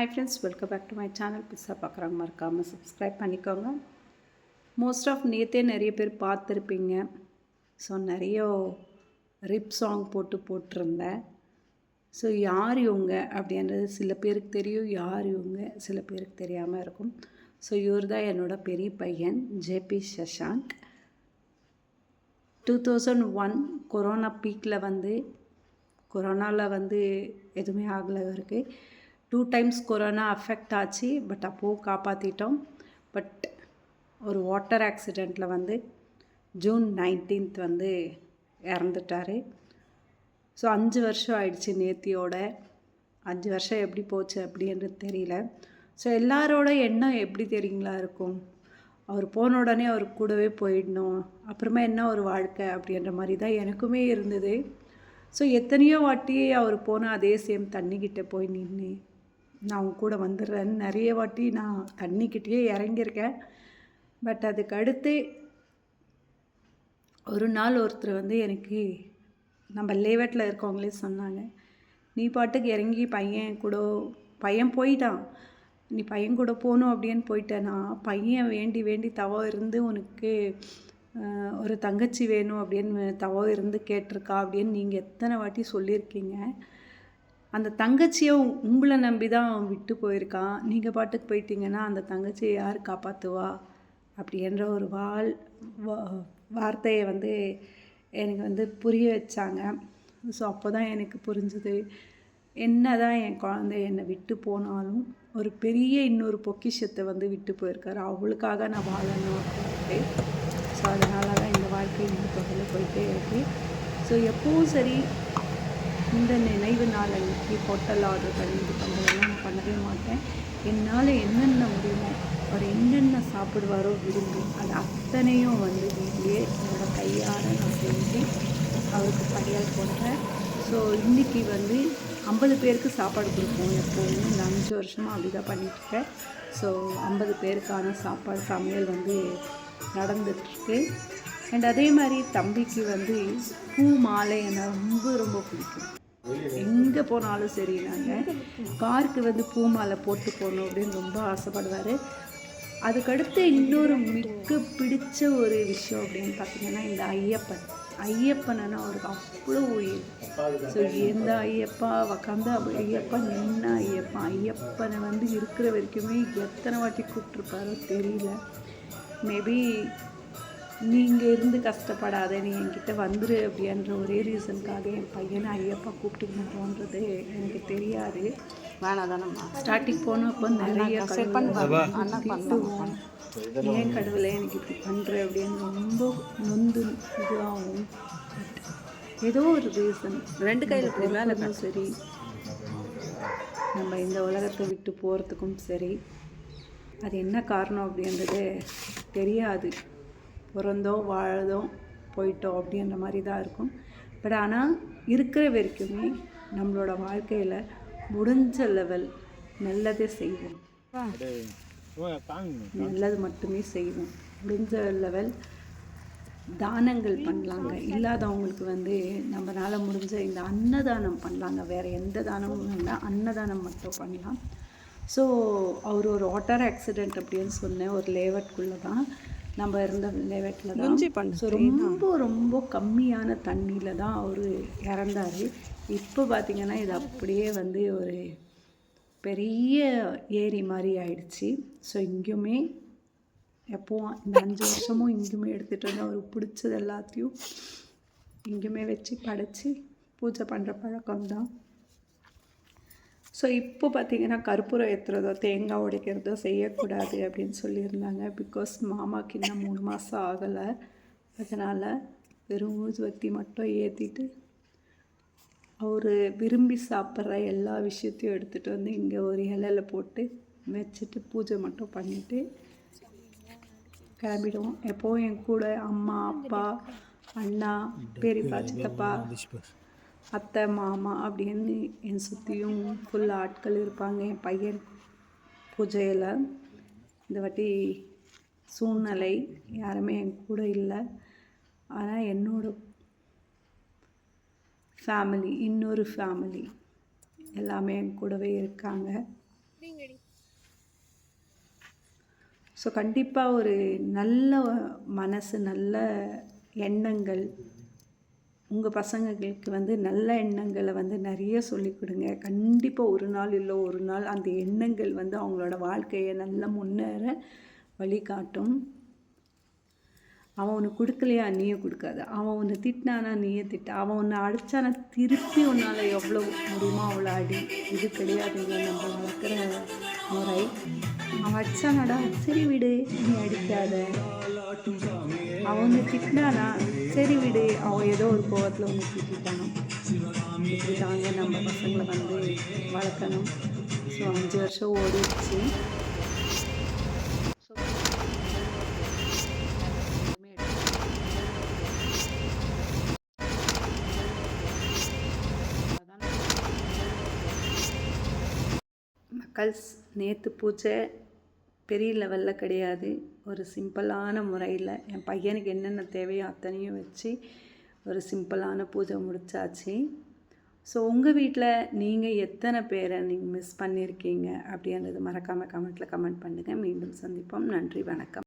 Hi friends, welcome back to my channel. புதுசாக பார்க்குறவங்க மறக்காமல் சப்ஸ்கிரைப் பண்ணிக்கோங்க. மோஸ்ட் ஆஃப் நேற்றே நிறைய பேர் பார்த்துருப்பீங்க. ஸோ நிறைய ரிப் சாங் போட்டிருந்தேன். ஸோ யார் இவங்க அப்படின்றது சில பேருக்கு தெரியும், யார் இவங்க சில பேருக்கு தெரியாமல் இருக்கும். ஸோ இவர் தான் என்னோடய பெரிய பையன் ஜேபி சஷாங்க். 2001 கொரோனா பீக்கில் கொரோனாவில் எதுவுமே ஆகலை இருக்கு. 2 times கொரோனா அஃபெக்ட் ஆச்சு. பட் அப்போது காப்பாற்றிட்டோம். பட் ஒரு வாட்டர் ஆக்சிடெண்ட்டில் ஜூன் 19th இறந்துட்டார். ஸோ 5 வருஷம் ஆயிடுச்சு நேத்தியோட. 5 வருஷம் எப்படி போச்சு அப்படின்றது தெரியல. ஸோ எல்லாரோட எண்ணம் எப்படி தெரியுங்களா இருக்கும், அவர் போன உடனே அவர் கூடவே போயிடணும், அப்புறமா என்ன ஒரு வாழ்க்கை அப்படின்ற மாதிரி தான் எனக்குமே இருந்தது. ஸோ எத்தனையோ வாட்டி அவர் போனால் அதே சேம் தண்ணிக்கிட்ட போய் நின்று நான் அவங்க கூட வந்துடுறேன்னு நிறைய வாட்டி நான் தண்ணிக்கிட்டேயே இறங்கியிருக்கேன். பட் அதுக்கு அடுத்து ஒரு நாள் ஒருத்தர் எனக்கு நம்ம லேவட்டில் இருக்கவங்களே சொன்னாங்க, நீ பாட்டுக்கு இறங்கி பையன் போயிட்டான், நீ பையன் கூட போகணும் அப்படின்னு போயிட்டேன்னா பையன் வேண்டி வேண்டி தவம் இருந்து உனக்கு ஒரு தங்கச்சி வேணும் அப்படின்னு தவம் இருந்து கேட்டிருக்கா அப்படின்னு நீங்கள் எத்தனை வாட்டி சொல்லியிருக்கீங்க. அந்த தங்கச்சியை உங்களை நம்பி தான் அவன் விட்டு போயிருக்கான். நீங்கள் பாட்டுக்கு போயிட்டீங்கன்னா அந்த தங்கச்சியை யார் காப்பாற்றுவா அப்படின்ற ஒரு வார்த்தையை எனக்கு புரிய வச்சாங்க. ஸோ அப்போ தான் எனக்கு புரிஞ்சுது, என்ன தான் என் குழந்தை என்னை விட்டு போனாலும் ஒரு பெரிய இன்னொரு பொக்கிஷத்தை விட்டு போயிருக்காரு. அவளுக்காக நான் வாழணும் அப்படின்ட்டு. ஸோ அதனால தான் இந்த வாழ்க்கை இந்த தொகையில் போயிட்டே இருக்குது. ஸோ எப்போவும் சரி இந்த நினைவு நாள் அன்றைக்கி ஹோட்டல் ஆர்டர் பண்ணி இது பண்ணுறதெல்லாம் நான் பண்ணவே மாட்டேன். என்னால் என்னென்ன முடியுமோ அவர் என்னென்ன சாப்பிடுவாரோ விரும்பி அது அத்தனையும் வீட்டிலே என்னோடய கையால் நான் செஞ்சு அவருக்கு படையல் போடுறேன். ஸோ இன்றைக்கி 50 பேருக்கு சாப்பாடு கொடுப்போம். எப்போதுமே இந்த 5 வருஷமாக அப்படி தான் பண்ணிகிட்ருக்கேன். ஸோ 50 பேருக்கான சாப்பாடு சமையல் நடந்துகிட்ருக்கு. அண்ட் அதே மாதிரி தம்பிக்கு பூ மாலை என்ன ரொம்ப ரொம்ப பிடிக்கும். எங்கே போனாலும் சரி நாங்கள் காருக்கு பூ மாலை போட்டு போகணும் அப்படின்னு ரொம்ப ஆசைப்படுவார். அதுக்கடுத்து இன்னொரு மிக பிடிச்ச ஒரு விஷயம் அப்படின்னு பார்த்திங்கன்னா இந்த ஐயப்பன்னா அவருக்கு அவ்வளோ உயிர். ஸோ எந்த ஐயப்பா உக்காந்து ஐயப்பா நின்ன ஐயப்பனை இருக்கிற வரைக்குமே எத்தனை வாட்டி கூப்பிட்ருப்பாரோ தெரியல. மேபி நீங்கள் இருந்து கஷ்டப்படாத, நீ என்கிட்ட வந்துரு அப்படின்ற ஒரே ரீசனுக்காக என் பையனை ஐயப்பா கூப்பிட்டுக்கணுன்றது எனக்கு தெரியாது. ஸ்டார்டிங் போனப்போ நிறைய ஏன் கடவுளை எனக்கு இப்படி பண்ணுற அப்படின்னு ரொம்ப நொந்து இதுவாகும். ஏதோ ஒரு ரீசன் 2 கையில் மேலே சரி, நம்ம இந்த உலகத்தை விட்டு போகிறதுக்கும் சரி, அது என்ன காரணம் அப்படின்றது தெரியாது. பிறந்தோம் வாழ்ந்தோம் போயிட்டோம் அப்படின்ற மாதிரி தான் இருக்கும். பட் ஆனால் இருக்கிற வரைக்குமே நம்மளோட வாழ்க்கையில் முடிஞ்ச லெவல் நல்லதே செய்வோம், நல்லது மட்டுமே செய்வோம். முடிஞ்ச லெவல் தானங்கள் பண்ணலாங்க. இல்லாதவங்களுக்கு நம்மளால் முடிஞ்ச இந்த அன்னதானம் பண்ணலாங்க. வேறு எந்த தானமும் வேண்டாம், அன்னதானம் மட்டும் பண்ணலாம். ஸோ அவர் ஒரு வாட்டர் ஆக்சிடெண்ட் அப்படின்னு சொன்னேன், ஒரு லேவட்குள்ளே தான் நம்ம இருந்த லேவட்டில் தான். ஸோ ரொம்ப ரொம்ப கம்மியான தண்ணியில் தான் அவர் இறந்தார். இப்போ பார்த்திங்கன்னா இது அப்படியே ஒரு பெரிய ஏரி மாதிரி ஆயிடுச்சு. ஸோ இங்கேயுமே எப்போவும் இந்த 5 வருஷமும் இங்கேயுமே எடுத்துகிட்டு அவருக்கு பிடிச்சது எல்லாத்தையும் இங்கேயுமே வச்சு படைச்சி பூஜை பண்ணுற பழக்கம்தான். ஸோ இப்போ பார்த்திங்கன்னா கற்பூரம் ஏற்றுறதோ தேங்காய் உடைக்கிறதோ செய்யக்கூடாது அப்படின்னு சொல்லியிருந்தாங்க. பிகாஸ் மாமாவுக்கு இன்னும் 3 மாதம் ஆகலை. அதனால் வெறும் ஊதுவத்தி மட்டும் ஏற்றிட்டு அவர் விரும்பி சாப்பிட்ற எல்லா விஷயத்தையும் எடுத்துகிட்டு இங்கே ஒரு இலையில் போட்டு வச்சுட்டு பூஜை மட்டும் பண்ணிவிட்டு கிளம்பிடுவோம். எப்போவும் என் கூட அம்மா அப்பா அண்ணா பெரியப்பா சித்தப்பா அத்தை மாமா அப்படின்னு என் சுற்றியும் ஃபுல் ஆட்கள் இருப்பாங்க. என் பையன் பூஜையில் இந்த வாட்டி சூழ்நிலை யாருமே என் கூட இல்லை. ஆனால் என்னோட ஃபேமிலி, இன்னொரு ஃபேமிலி எல்லாமே என் கூடவே இருக்காங்க. ஸோ கண்டிப்பாக ஒரு நல்ல மனசு, நல்ல எண்ணங்கள், உங்கள் பசங்களுக்கு வந்து நல்ல எண்ணங்களை வந்து நிறைய சொல்லிக் கொடுங்க. கண்டிப்பாக ஒரு நாள் இல்லை ஒரு நாள் அந்த எண்ணங்கள் வந்து அவங்களோட வாழ்க்கையை நல்லா முன்னேற வழிகாட்டும். அவன் உனக்கு கொடுக்கலையா நீயே கொடுக்காத, அவன் உன்னை திட்டினானா நீயே திட்ட, அவன் உன்னை அடித்தானா திருப்பி உன்னால் எவ்வளோ முடியுமோ அவ்வளோ அடி. இது கிடையாதுங்க நம்ம வளர்க்குற முறை. அவன் அடித்தானாடா சரி விடு நீ அடிக்காத, அவன் உன்னை திட்டினானா சரி விடு அவன் ஏதோ ஒரு கோவத்தில் ஒன்று திட்டானோ. இப்படி தாங்க நம்ம பசங்களை வந்து வளர்க்கணும். ஸோ 5 வருஷம் ஓடிடுச்சு. மக்கள்ஸ் நேற்று பூஜை பெரிய லெவலில் கிடையாது, ஒரு சிம்பிளான முறையில் என் பையனுக்கு என்னென்ன தேவையோ அத்தனையும் வச்சு ஒரு சிம்பிளான பூஜை முடித்தாச்சு. ஸோ உங்கள் வீட்டில் நீங்கள் எத்தனை பேரை நீங்கள் மிஸ் பண்ணியிருக்கீங்க அப்படின்றது மறக்காமல் கமெண்ட்டில் கமெண்ட் பண்ணுங்கள். மீண்டும் சந்திப்போம். நன்றி, வணக்கம்.